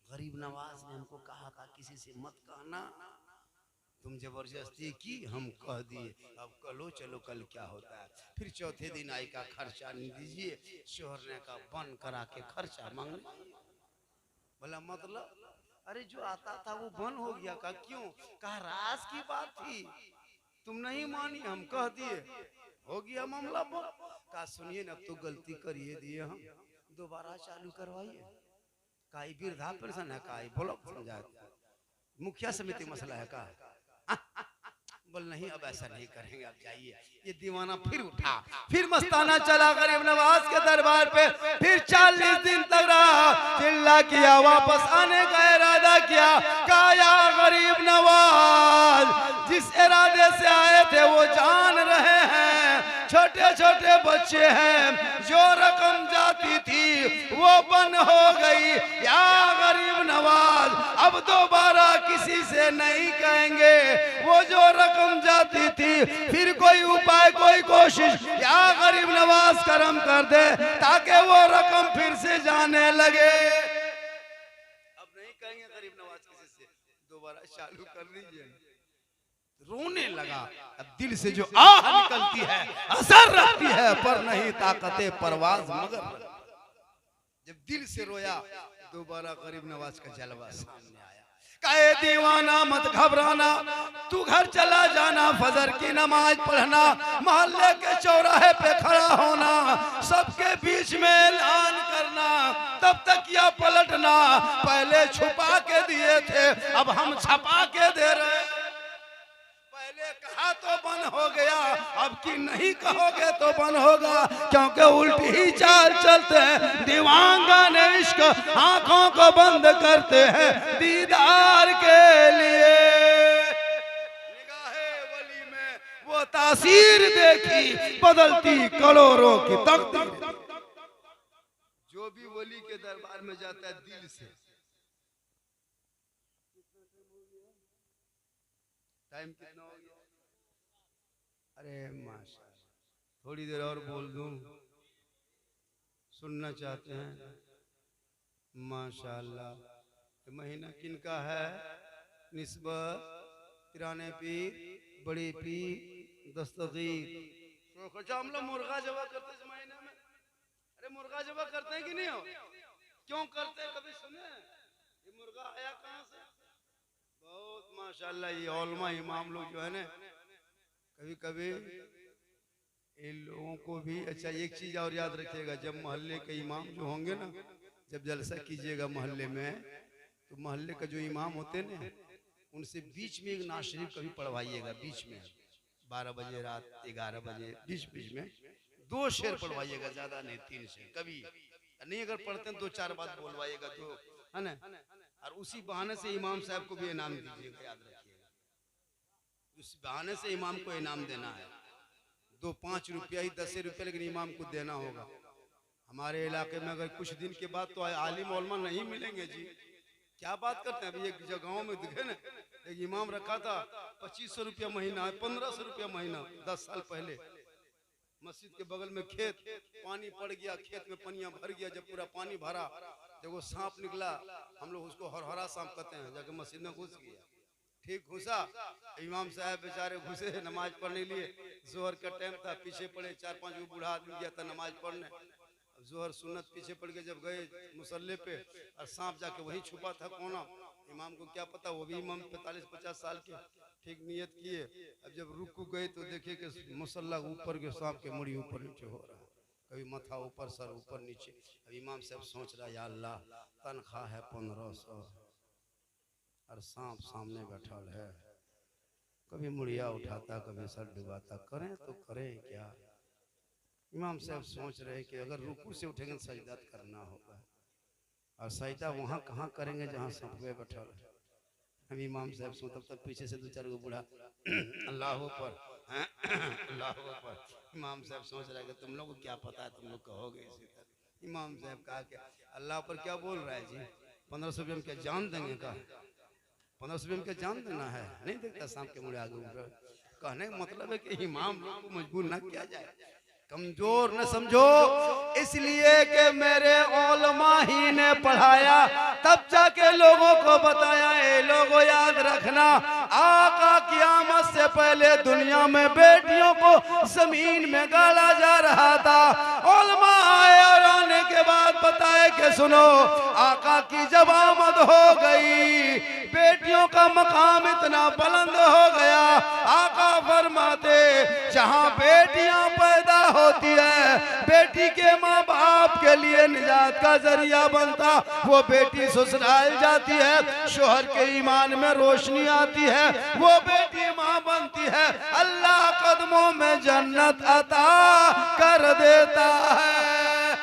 गरीब नवाज ने हमको कहा था किसी से मत कहना, तुम जबरदस्ती की, हम कह दिए, अब कलो चलो कल क्या होता है। फिर चौथे दिन आई का खर्चा नहीं दीजिए। शोहर ने कहा बंद करा के खर्चा मांगने। बोला मतलब? अरे जो आता था वो बंद हो गया। कहा क्यों? कहा राज की बात थी, तुम नहीं मानी, हम कह दिए, हो गया मामला बंद। कहा सुनिए ना, तो गलती करिए दिए, हम दोबारा चालू करवाइए। का वृद्धा पेंशन है, का ब्लॉक समझा मुखिया समिति मसला है का? बोल नहीं अब ऐसा नहीं करेंगे, अब जाइए। ये दीवाना फिर उठा, फिर मस्ताना चला गरीब नवाज के दरबार पे। फिर 40 दिन तक रहा, चिल्ला किया, वापस आने का इरादा किया। कहा या गरीब नवाज, जिस इरादे से आए थे वो जान रहे हैं, छोटे छोटे बच्चे हैं, जो रकम जाती थी वो बंद हो गई। या गरीब नवाज अब दोबारा किसी से नहीं कहेंगे, वो जो रकम जाती थी, फिर कोई उपाय कोई कोशिश या गरीब नवाज करम कर दे ताकि वो रकम फिर से जाने लगे। अब नहीं कहेंगे गरीब नवाज किसी से, दोबारा चालू कर दीजिए। रोने लगा। अब दिल से जो आह निकलती है असर रखती है, पर नहीं ताकते परवाज मगर। जब दिल से रोया दोबारा गरीब नवाज का जलवा सामने आया। कहे दीवाना मत घबराना, तू घर चला जाना, फजर की नमाज पढ़ना, मोहल्ले के चौराहे पे खड़ा होना, सबके बीच में ऐलान करना, तब तक या पलटना। पहले छुपा के दिए थे, अब हम छपा के दे रहे हैं। पहले कहा तो बंद हो गया, अब की नहीं कहोगे तो बंद होगा, क्योंकि उल्टी ही चाल चलते हैं दीवांगान इश्क, आंखों को बंद करते हैं दीदार के लिए। निगाहे वली में वो तासीर देखी, बदलती करोड़ों की तकदीर। जो भी वली के दरबार में जाता है दिल से, टाइम कितना हो गया? अरे माशाल्लाह, थोड़ी देर और बोल दूं, सुनना चाहते हैं? माशाल्लाह। महीना किनका है? निस्बत, पिराने पीर, बड़ी पीर, दस्तगीर। हम लोग मुर्गा जबा करते इस महीने में। अरे मुर्गा जबा करते हैं कि नहीं हो? क्यों करते हैं, कभी सुने? ये मुर्गा आया कहाँ से? बहुत माशाल्लाह। ये औलमा इमाम लोग जो है ना, कभी कभी इन लोगों को भी। अच्छा एक चीज और याद रखिएगा, जब मोहल्ले के इमाम जो होंगे ना, जब जलसा कीजिएगा मोहल्ले में, तो मोहल्ले का जो इमाम होते हैं ना, उनसे बीच में एक नात शरीफ कभी पढ़वाइएगा। बीच में 12 बजे रात, 11 बजे, बीच में 2 शेर पढ़वाइएगा, ज्यादा नहीं 3 शेर। कभी नहीं अगर पढ़ते हैं 2-4 बात बोलवाइएगा, तो है ना। और उसी बहाने से इमाम साहब को भी इनाम दीजिएगा, याद रखिएगा। उस बहाने से इमाम को इनाम देना है। 2-5 रुपया ही, 10 रुपया, लेकिन इमाम को देना होगा। हमारे इलाके में अगर कुछ दिन के बाद तो आलिम उलमा नहीं मिलेंगे जी। क्या बात करते हैं। अभी एक जगहों में दिखे ना, एक इमाम रखा था 2500 रुपया महीना, 1500 रुपया महीना 10 साल पहले। मस्जिद के बगल में खेत, पानी पड़ गया, खेत में पनिया भर गया। जब पूरा पानी भरा, जब वो सांप निकला, हम लोग उसको हरहरा सांप कहते हैं, जाके मस्जिद में घुस गया। ठीक घुसा, इमाम साहब बेचारे घुसे नमाज पढ़ने लिए। जोहर का टाइम था, पीछे पड़े 4-5 वो बूढ़ा आदमी गया था नमाज पढ़ने। जोहर सुन्नत पीछे पड़ के जब गए मुसल्ले पे, और सांप जाके वहीं छुपा था कोना। इमाम को क्या पता, वो भी इमाम 45-50 साल के। ठीक नियत किए, अब जब रुक गए तो देखे कि मुसल्ला ऊपर के सांप के मुड़ी ऊपर नीचे हो रहा है, कभी माथा ऊपर सर ऊपर नीचे। अब इमाम साहब सोच रहा, या अल्लाह तनख्वाह है 1500 और सांप सामने बैठा है, कभी मुड़िया उठाता कभी सर डुबाता, करें तो करें क्या। इमाम साहब सोच रहे कि अगर रुकू से उठेंगे तो सजदा करना होगा, और सजदा वहाँ कहाँ करेंगे जहाँ सांप पे बैठा है। हम इमाम साहब सो, तब तक पीछे से 2-4 गो बूढ़ा अल्लाह पर अल्लाह पर। इमाम साहब सोच रहे कि तुम लोग को क्या पता है, तुम लोग कहोगे इसी तरह। इमाम साहब कहा कि अल्लाह पर क्या बोल रहा है जी, 1500 रुपये में क्या जान देंगे का, 1500 रुपये में क्या जान देना है, नहीं देखता सांप के मुड़े आगे ऊपर। कहने का मतलब है कि इमाम लोग को मजबूर ना किया जाए, कमजोर न समझो, इसलिए कि मेरे उलमा ही ने पढ़ाया, तब जाके लोगों को बताया। ए लोगों याद रखना, आका क़यामत से पहले दुनिया में बेटियों को जमीन में गाड़ा जा रहा था। उलमा आए और आने के बाद बताए कि सुनो, आका की जब आमद हो गई, बेटियों का मकाम इतना बुलंद हो गया। आका फरमाते, जहां बेटियां पैदा होती है, बेटी के माँ बाप के लिए निजात का जरिया बनता, वो बेटी ससुराल जाती है, शोहर के ईमान में रोशनी आती है, वो बेटी माँ बनती है, अल्लाह कदमों में जन्नत अता कर देता है।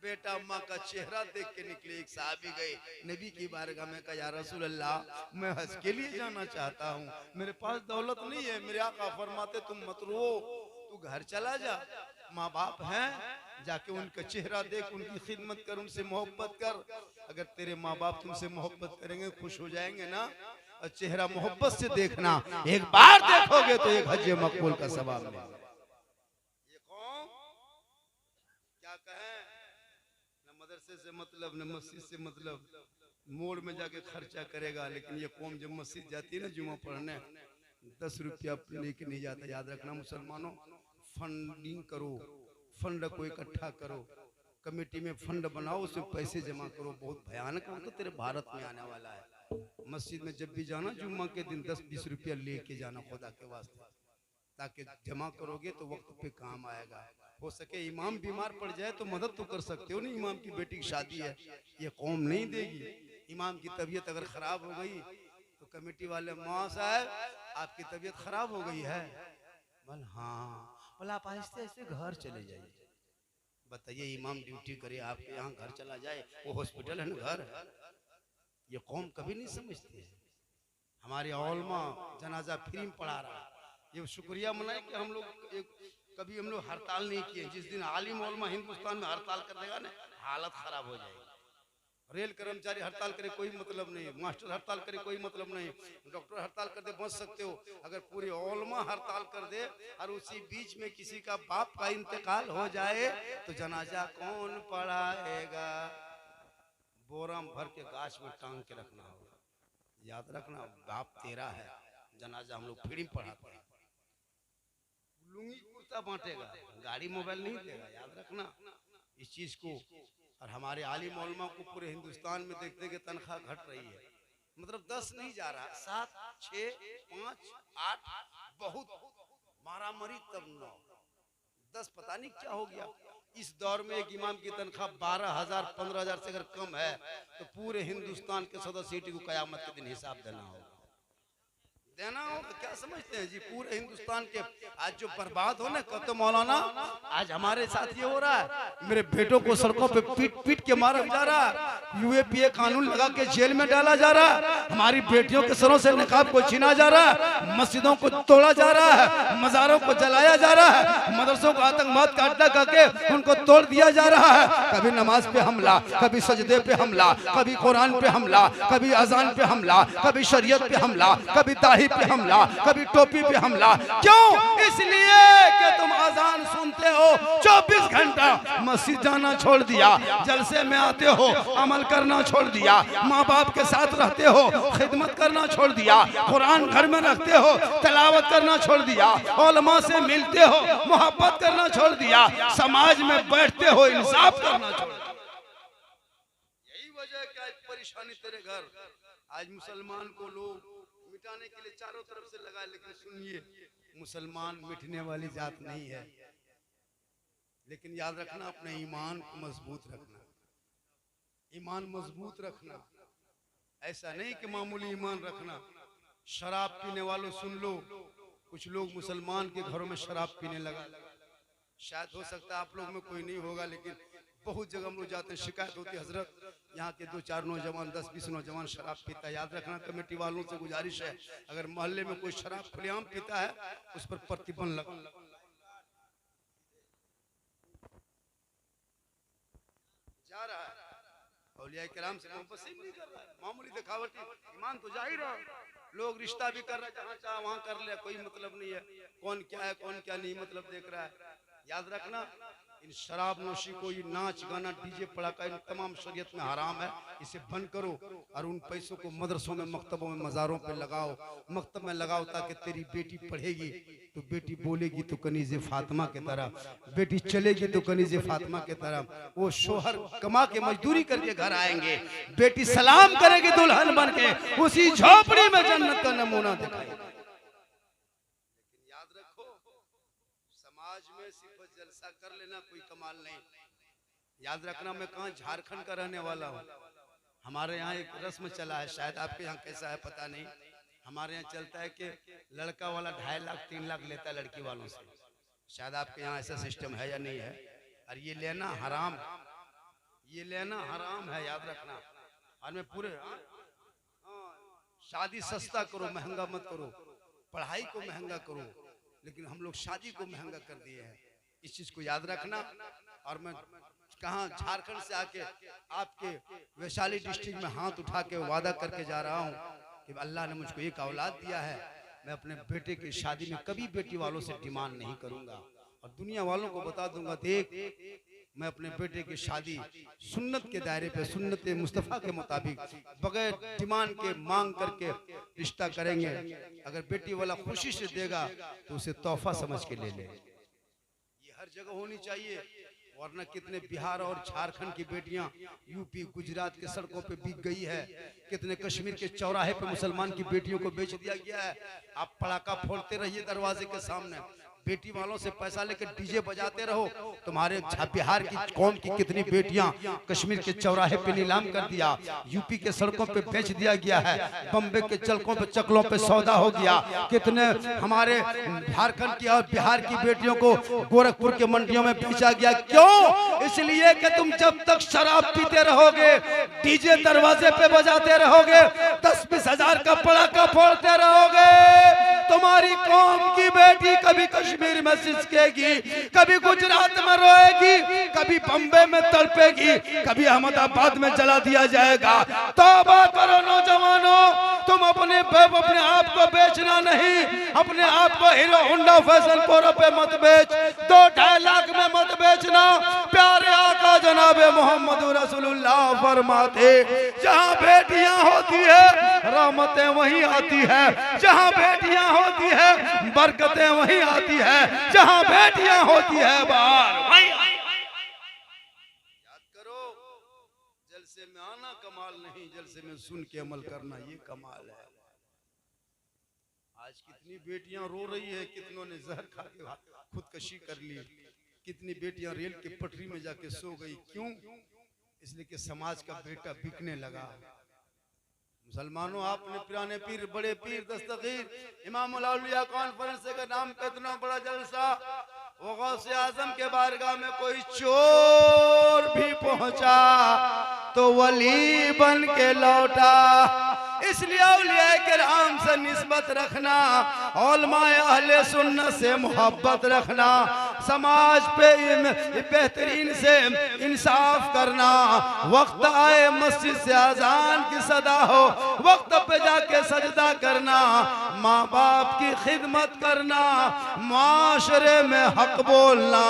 बेटा माँ का चेहरा देख के निकले। एक साहबी गए नबी की बारगाह में, कहा या रसूल अल्लाह, मैं हज के लिए जाना चाहता हूँ, मेरे पास दौलत नहीं है। मेरे आका फरमाते, तुम मत रो, तू घर चला जा, माँ बाप हैं, जाके उनका चेहरा देख, उनकी खिदमत कर, उनसे मोहब्बत कर। अगर तेरे माँ बाप तुमसे मोहब्बत करेंगे, खुश हो जाएंगे ना, और चेहरा मोहब्बत से देखना, एक बार देखोगे तो एक हज मकबूल का सवाब मिलेगा। ये कौन क्या कहें, मदरसे से मतलब न मस्जिद से मतलब, मोड़ में जाके खर्चा करेगा, लेकिन ये कौम जब मस्जिद जाती है ना जुमा पढ़ने, 10 रुपया लेके नहीं जाता। याद रखना मुसलमानों, फंडिंग करो, फंड को इकट्ठा करो, कमेटी में फंड बनाओ, उसमें पैसे जमा करो। बहुत भयानक हो तो तेरे भारत में आने वाला है। मस्जिद में जब भी जाना जुम्मा के दिन 10-20 रुपया लेके जाना खुदा के वास्ते, ताकि जमा करोगे तो वक्त पे काम आएगा। हो सके इमाम बीमार पड़ जाए तो मदद तो कर सकते हो ना, इमाम की बेटी की शादी है, ये कौम नहीं देगी। इमाम की तबीयत अगर खराब हो गई तो कमेटी वाले, माँ साहब आपकी तबीयत खराब हो गई है, बोल हाँ, बोला आप आहिस्ते आहिस्ते घर चले जाइए। बताइए इमाम ड्यूटी करे, आपके यहाँ घर चला जाए, वो हॉस्पिटल है ना, घर है। ये कौम कभी नहीं समझती है। हमारे उलमा जनाजा फ्री में पढ़ा रहा है, ये शुक्रिया मनाए कि हम लोग कभी हम लोग हड़ताल नहीं किए। जिस दिन आलिम उलमा हिंदुस्तान में हड़ताल कर देगा ना, हालत खराब हो जाएगी। रेल कर्मचारी हड़ताल करे कोई मतलब नहीं, मास्टर हड़ताल करे कोई मतलब नहीं, डॉक्टर हड़ताल कर दे बच सकते हो। अगर पूरे उलमा हड़ताल कर दे और उसी बीच में किसी का बाप का इंतकाल हो जाए तो जनाजा कौन पढ़ाएगा। बोरा में भर के गाछ में टांग के रखना होगा। याद रखना, बाप तेरा है, जनाजा हम लोग फ्री में पढ़ाते हैं। लुंगी कुर्ता बांटेगा, गाड़ी मोबाइल नहीं देगा। याद रखना इस चीज को। और हमारे आलिम उलमा को पूरे हिंदुस्तान में देखते कि तनख्वाह घट रही है, मतलब 10 नहीं जा रहा, 7, 6, 5, 8, बहुत मारा मरी, तब 9, 10 पता नहीं क्या हो गया। इस दौर में एक इमाम की तनख्वाह 12,000, 15,000 से अगर कम है तो पूरे हिंदुस्तान के 100 सिटी को कयामत के दिन हिसाब देना होगा। देना होगा, क्या समझते हैं जी? पूरे हिंदुस्तान के आज जो बर्बाद हो ना, कब तो मौलाना आज हमारे साथ ये हो रहा है, मेरे बेटों को सड़कों पे पीट पीट के मारा जा रहा है, यूएपीए कानून लगा के जेल में डाला जा रहा है, हमारी बेटियों के सरों से निकाब को छीना जा रहा है, मस्जिदों को तोड़ा जा रहा है, मज़ारों को जलाया जा रहा है, मदरसों को आतंकवाद का अड्डा करके उनको तोड़ दिया जा रहा है। कभी नमाज पे हमला, कभी सजदे पे हमला, कभी कुरान पे हमला, कभी अजान पे हमला, कभी शरीयत पे हमला, कभी दाढ़ी पे हमला, कभी टोपी पे हमला। क्यों? इसलिए कि तुम अजान सुनते हो, 24 घंटा मस्जिद जाना छोड़ दिया, जलसे में आते हो, अमल करना छोड़ दिया, माँ बाप के साथ रहते हो, खिदमत करना छोड़ दिया, कुरान घर में रखते हो, तिलावत करना छोड़ दिया, उलमा से मिलते हो, मोहब्बत करना छोड़ दिया, समाज में बैठते हो, इंसाफ करना छोड़ दिया। यही वजह है कि आज परेशानी तेरे घर। आज मुसलमान को लोग मिटाने के लिए चारों तरफ से लगाए, लेकिन सुनिए, मुसलमान मिटने वाली जात नहीं है। लेकिन याद रखना, अपने ईमान को मजबूत रखना, ईमान मजबूत रखना। ऐसा नहीं कि मामूली ईमान रखना। शराब पीने वालों सुन लो, कुछ लोग मुसलमान के घरों में शराब पीने लगा। शायद हो सकता है आप लोग में कोई नहीं होगा, लेकिन बहुत जगह हम लोग जाते हैं, शिकायत होती है, हजरत यहाँ के 2-4 नौजवान, 10-20 नौजवान शराब पीता है। याद रखना, कमेटी वालों से गुजारिश है, अगर मोहल्ले में कोई शराब खुलेआम पीता है, उस पर प्रतिबंध लगा। जा रहा है औलिया किराम से मोहब्बत से नहीं कर रहा है, मामूली दिखावटी ईमान तो जाहिर है। लोग रिश्ता भी कर रहे हैं, जहाँ चाहे वहाँ कर ले, कोई मतलब नहीं है, कौन क्या है कौन क्या नहीं मतलब देख रहा है। याद रखना, इन शराब नोशी को, ये नाच गाना, डीजे पड़ाका, इन तमाम शरीयत में हराम है, इसे बंद करो और उन पैसों को मदरसों में, मकतबों में, मज़ारों पे लगाओ, मकतब में लगाओ, ताकि तेरी बेटी पढ़ेगी तो बेटी बोलेगी तो कनीज़े फातिमा की तरह, बेटी चलेगी तो कनीज़े फातिमा की तरह। वो शोहर कमा के मजदूरी करके घर आएंगे, बेटी सलाम करेगी दुल्हन बन के, उसी झोपड़ी में जन्नत का नमूना दिखाएगी। जलसा कर लेना कोई कमाल नहीं। याद रखना, मैं कहाँ झारखंड का रहने वाला हूँ। हमारे यहाँ एक रस्म चला है, शायद आपके यहाँ कैसा है पता नहीं। हमारे यहाँ चलता है कि लड़का वाला 2.5 लाख 3 लाख लेता है लड़की वालों से। शायद आपके यहाँ ऐसा सिस्टम है या नहीं है। और ये लेना हराम, ये लेना हराम है, याद रखना। और मैं पूरे शादी सस्ता करो, महंगा मत करो, पढ़ाई को महंगा करो, लेकिन हम लोग शादी को महंगा कर दिए हैं। इस चीज को याद रखना। और मैं कहाँ झारखंड से आके आपके वैशाली डिस्ट्रिक्ट में हाथ उठा के वादा करके जा रहा हूँ कि अल्लाह ने मुझको एक औलाद दिया है, मैं अपने बेटे की शादी में कभी बेटी वालों से डिमांड नहीं करूंगा, और दुनिया वालों को बता दूंगा, देख मैं अपने बेटे की शादी सुन्नत के दायरे पे, सुन्नत मुस्तफ़ा के मुताबिक, बगैर डिमांड के मांग करके रिश्ता करेंगे। अगर बेटी वाला खुशी से देगा तो उसे तोहफा समझ के ले ले। हर जगह होनी चाहिए, वरना कितने बिहार और झारखंड की बेटियां यूपी गुजरात के सड़कों पे बिक गई है, कितने कश्मीर के चौराहे पे मुसलमान की बेटियों को बेच दिया गया है। आप पटाखा फोड़ते रहिए दरवाजे के सामने, बेटी वालों से पैसा लेकर डीजे बजाते रहो, तुम्हारे बिहार की कौम की कितनी बेटियां कश्मीर के चौराहे पे नीलाम कर दिया, यूपी के सड़कों पे बेच दिया गया है, बम्बे के चक्लों पे सौदा हो गया। कितने हमारे झारखंड की और बिहार की बेटियों को गोरखपुर के मंडियों में बेचा गया। क्यों? इसलिए कि तुम जब तक शराब पीते रहोगे, डीजे दरवाजे पे बजाते रहोगे, 10-20 हजार का पटाखा फोड़ते रहोगे, तुम्हारी कौम की बेटी कभी कश्मीर में सिसकेगी, कभी गुजरात में रोएगी, कभी बम्बे में तड़पेगी, कभी अहमदाबाद में जला दिया जाएगा। तौबा करो नौजवानों, तुम अपने आप को बेचना नहीं, अपने आप को हीरो होंडा फैशन प्रो पे मत बेच, 2-2.5 लाख में मत बेचना। प्यारे आका जनाबे मोहम्मद रसूलुल्लाह फरमाते, जहाँ बेटियां होती है रहमतें वहीं आती है, जहाँ बेटियां होती है बरकतें वहीं आती है, जहाँ बेटियां होती है बाहर वहीं। याद करो, जलसे में आना कमाल नहीं, जलसे में सुन के अमल करना ये कमाल है। आज कितनी बेटियां रो रही है, कितनों ने जहर खा के खुदकशी कर ली, कितनी बेटियां रेल की पटरी में जाके सो गई। क्यों? इसलिए कि समाज का बेटा बिकने लगा। मुसलमानों, आपने पुराने पीर, बड़े पीर दस्तगीर इमामुल औलिया कॉन्फ्रेंस का नाम पे इतना बड़ा जलसा, वो गौसे आजम के बारगाह में कोई चोर भी पहुंचा तो वली बन के लौटा। इसलिए औलिया किराम से निस्बत रखना, उलमाए अहले सुन्नत से मोहब्बत रखना, समाज पे बेहतरीन से इंसाफ करना, वक्त आए मस्जिद से अजान की सदा हो वक्त पे जाके सजदा करना, माँ बाप की खिदमत करना, माशरे में हक बोलना,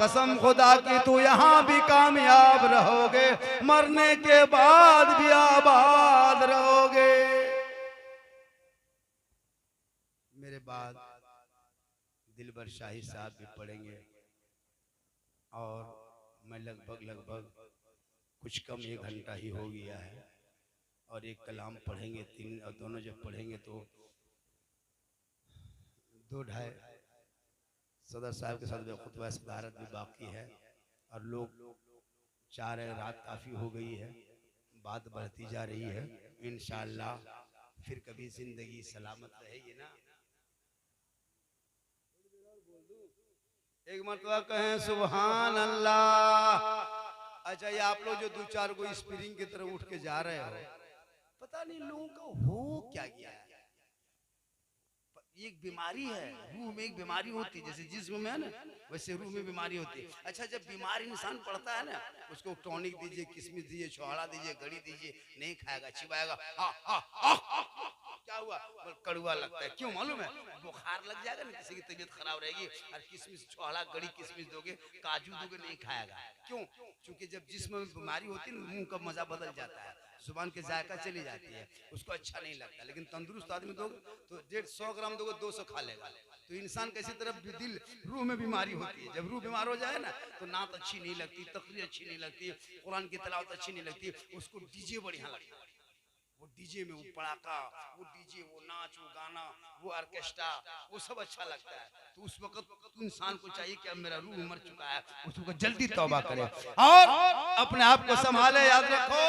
कसम खुदा की तू यहाँ भी कामयाब रहोगे, मरने के बाद भी आबाद रहोगे। मेरे बाद दिलबर शाही साहब भी पढ़ेंगे और मैं लगभग कुछ कम 1 घंटा ही हो गया है और एक कलाम पढ़ेंगे, 3 और दोनों जब पढ़ेंगे तो 2-2.5 सदर साहब के साथ खुतबा सदारत भी बाकी है और लोग चाह रहे, रात काफ़ी हो गई है, बात बढ़ती जा रही है। इंशाअल्लाह फिर कभी जिंदगी सलामत रहेगी ना। एक मरतबा कहें सुभान अल्लाह। अच्छा, ये आप लोग जो 2-4 को स्प्रिंग की तरफ उठ के जा रहे हो, पता नहीं लोगों का हो क्या गया है। एक बीमारी है, रूह में एक बीमारी होती है, जैसे जिस्म में है ना वैसे रूह में बीमारी होती है। अच्छा, जब बीमार इंसान पड़ता है ना, उसको टॉनिक दीजिए, किशमिश दीजिए, छोहाड़ा दीजिए, गड़ी दीजिए, नहीं खाएगा, चिबाएगा, क्या हुआ, कड़वा लगता है। क्यों मालूम है? बुखार लग जाएगा ना, किसी की तबीयत खराब रहेगी और किशमिश, छोहाड़ा, गड़ी किशमिश दोगे, काजू दोगे, नहीं खाएगा। क्यों? क्योंकि जब जिस्म में बीमारी होती है ना, मुंह का मजा बदल जाता है, जुबान के जायका चली जाती है, उसको अच्छा नहीं लगता। लेकिन तंदुरुस्त आदमी दोगे तो 150 ग्राम दोगे 200 खा लेगा। तो इंसान कैसी तरफ दिल, रूह में बीमारी होती है। जब रूह बीमार हो जाए ना तो नात अच्छी नहीं लगती, तकरीर अच्छी नहीं लगती, कुरान की तिलावत अच्छी नहीं लगती, उसको डीजे बढ़िया लगता है। वो डीजे में वो पड़ाका, वो डीजे, वो नाच, वो गाना, वो ऑर्केस्ट्रा, वो सब अच्छा लगता है। तो उस वक्त इंसान को चाहिए कि अब मेरा रूह मर चुका है, उसको जल्दी तौबा करे और अपने आप को संभाले। याद रखो,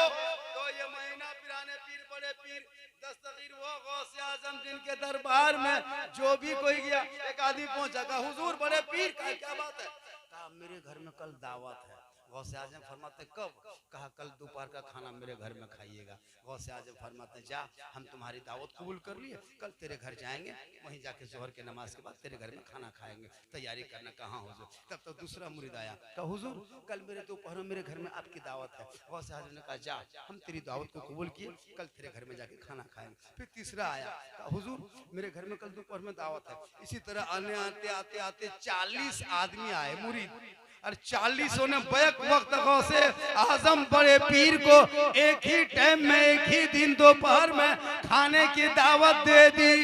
तो ये महीना पुराने पीर, बड़े पीर दस्तगीर वो गौसे आजम जिनके दरबार में जो भी कोई गया, एक आदमी पहुंचा, कहा हुजूर बड़े पीर का क्या बात है? कहा मेरे घर में कल दावत है। गौसे आजम फरमाते कब? कहा कल दोपहर का खाना मेरे घर में खाइएगा। गौसे आजम फरमाते जा, हम तुम्हारी दावत कबूल कर लिए, कल तेरे घर जाएंगे, वहीं जाके जोहर के नमाज के बाद तेरे घर में खाना खाएंगे, तैयारी करना। कहाँ हुजूर? तब तो दूसरा मुरीद आया, कहा हुजूर कल मेरे दोपहर में मेरे घर में आपकी दावत है। गौसे आजम ने कहा जा, हम तेरी दावत को कबूल किए, कल तेरे घर में जाके खाना खाएंगे। फिर तीसरा आया, कहा हुजूर मेरे घर में कल दोपहर में दावत है। इसी तरह आने आते आते 40 आदमी आए मुरीद, और 40 ने बैक वक्त गौसे आजम बड़े पीर को एक ही टाइम में, एक ही दिन दोपहर में खाने की दावत दे दी।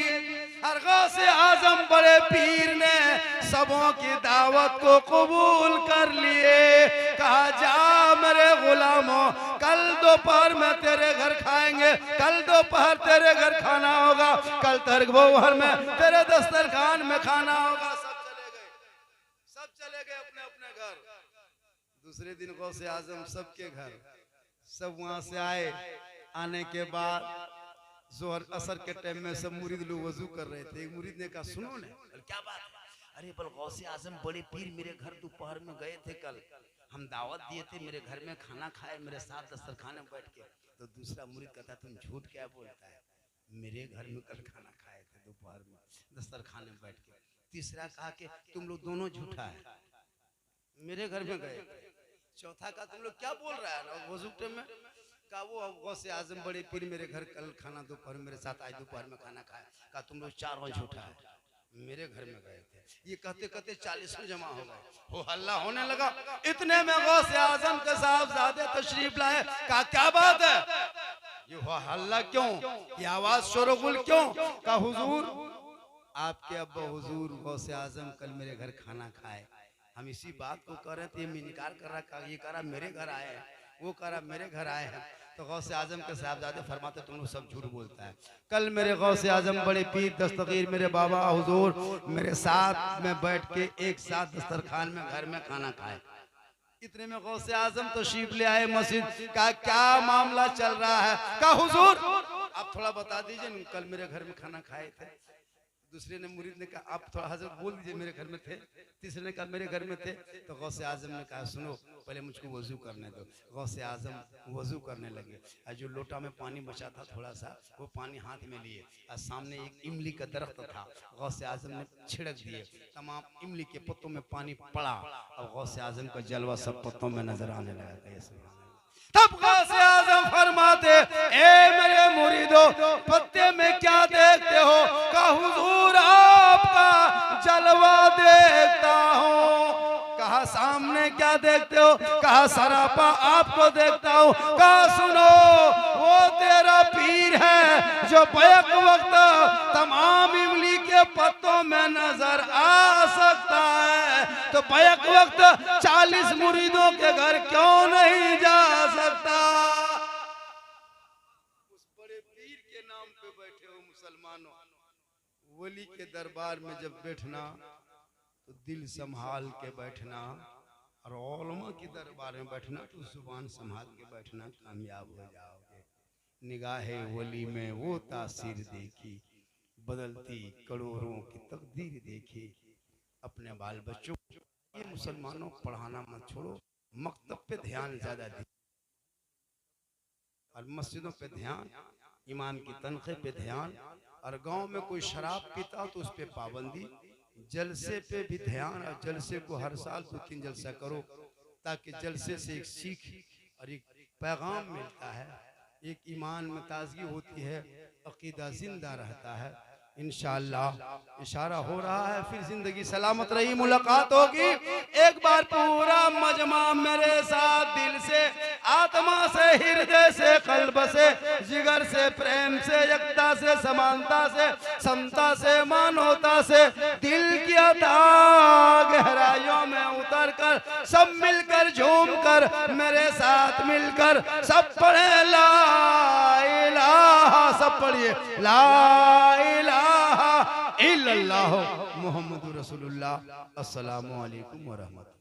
और गौसे आजम बड़े पीर ने सबों की दावत को कबूल कर लिए। कहा जा मेरे गुलामों, कल दोपहर में तेरे घर खाएंगे, कल दोपहर तेरे घर खाना होगा, कल दोपहर में तेरे दस्तरखान में खाना होगा। सब चले गए अपने अपने घर। दूसरे दिन गौसे आजम सबके घर, सब वहां से आए। आने के बाद जोहर असर के टाइम में सब मुरीद लोग वजू कर रहे थे। एक मुरीद ने कहा सुनो ने, क्या बात है? अरे बल गौसे आजम बड़े पीर मेरे घर दोपहर में गए थे, कल हम दावत दिए थे, मेरे घर में खाना खाए, मेरे साथ दस्तरखान में बैठ के। तो दूसरा मुरीद कहता तुम झूठ क्या बोलता है, मेरे घर में कल खाना खाए थे दोपहर में दस्तरखान में बैठ के। तीसरा कहा कि तुम लोग दोनों झूठा है, मेरे घर में गए। चौथा कहा तुम लोग क्या बोल रहा है वजू टाइम में? कहा वो गौसे आजम बड़े पीर मेरे घर कल खाना दोपहर मेरे साथ आज दोपहर में खाना खाया। कहा तुम लोग चारों झूठा है, मेरे घर में गए थे। ये कहते कहते 40 जमा हो गए, हो हल्ला होने लगा। इतने में गौसे आजम के साहबजादे तशरीफ लाए। कहा क्या बात है, ये हो हल्ला क्यों, ये आवाज शोरगुल क्यों? कहा हुजूर आपके अब्बा हुजूर गौसे आजम कल मेरे घर खाना खाए, हम इसी बात को कर रहे थे। ये इनकार कर रहा, ये कह रहा मेरे घर आए हैं, वो कह रहा मेरे घर आए हैं। तो गौसे आजम के साहबजादे फरमाते तुम लोग सब झूठ बोलता है। कल मेरे गौसे आजम बड़े पीर दस्तगीर मेरे बाबा हुजूर मेरे साथ में बैठ के एक साथ दस्तरखान में घर में खाना खाए। इतने में गौसे आजम तशरीफ ले आए मस्जिद। का क्या मामला चल रहा है? का हुजूर आप थोड़ा बता दीजिए न, कल मेरे घर में खाना खाए थे। दूसरे ने मुरीद ने कहा आप थोड़ा हजरत बोल दीजिए मेरे घर में थे। तीसरे ने कहा मेरे घर में थे। तो गौसे आजम ने कहा सुनो पहले मुझको वजू करने दो। गौसे आजम वजू करने लगे और जो लोटा में पानी बचा था थोड़ा सा वो पानी हाथ में लिए और सामने एक इमली का दरख्त था। गौसे आजम ने छिड़क दिए, तमाम इमली के पत्तों में पानी पड़ा और गौसे आजम का जलवा सब पत्तों में नजर आने लगा। तब गौसे आजम फरमाते ए मेरे मुरीदो पत्ते में क्या देखते हो? कहा हुजूर आपका जलवा देखता हूँ। कहा सामने क्या देखते हो? कहा सरापा आपको देखता हूँ। कहा सुनो वो तेरा पीर है जो बैक वक्त तमाम इमली के पत्तों में नजर आ सकता है, तो बैक वक्त 40 मुरीदों के घर क्यों नहीं जा सकता? उस बड़े पीर के नाम पे बैठे हो मुसलमानों, वली के दरबार में जब बैठना तो दिल संभाल के बैठना, और उलमा के दरबार में बैठना तो जुबान संभाल के बैठना, कामयाब हो जाओगे। निगाहे वली में वो तासीर देखी, बदलती करोड़ों की तकदीर देखी। अपने बाल बच्चों ये मुसलमानों पढ़ाना मत छोड़ो, मकतब पे ध्यान ज्यादा दे और मस्जिदों पे ध्यान, ईमान की तनखे पे ध्यान, और गांव में कोई शराब पीता तो उस पे पाबंदी, जलसे पे भी ध्यान, और जलसे को हर साल 2-3 जलसा करो ताकि जलसे से एक सीख और एक पैगाम मिलता है, एक ईमान में ताजगी होती है, अकीदा जिंदा रहता है। इंशाअल्लाह इशारा हो रहा है, फिर जिंदगी सलामत रही, मुलाकात होगी। एक बार पूरा मजमा मेरे साथ दिल से, आत्मा से, हृदय से, कल्ब से, जिगर से, प्रेम से, एकता से, समानता से, समता से, मानवता से, दिल की अथाह गहराइयों में उतर कर सब मिलकर झूम कर मेरे साथ मिलकर सब पढ़े ला इलाहा, सब पढ़िए ला इलाहा इल्लल्लाह मुहम्मदुर रसूलुल्लाह। अस्सलामु अलैकुम व रहमतुल्लाह।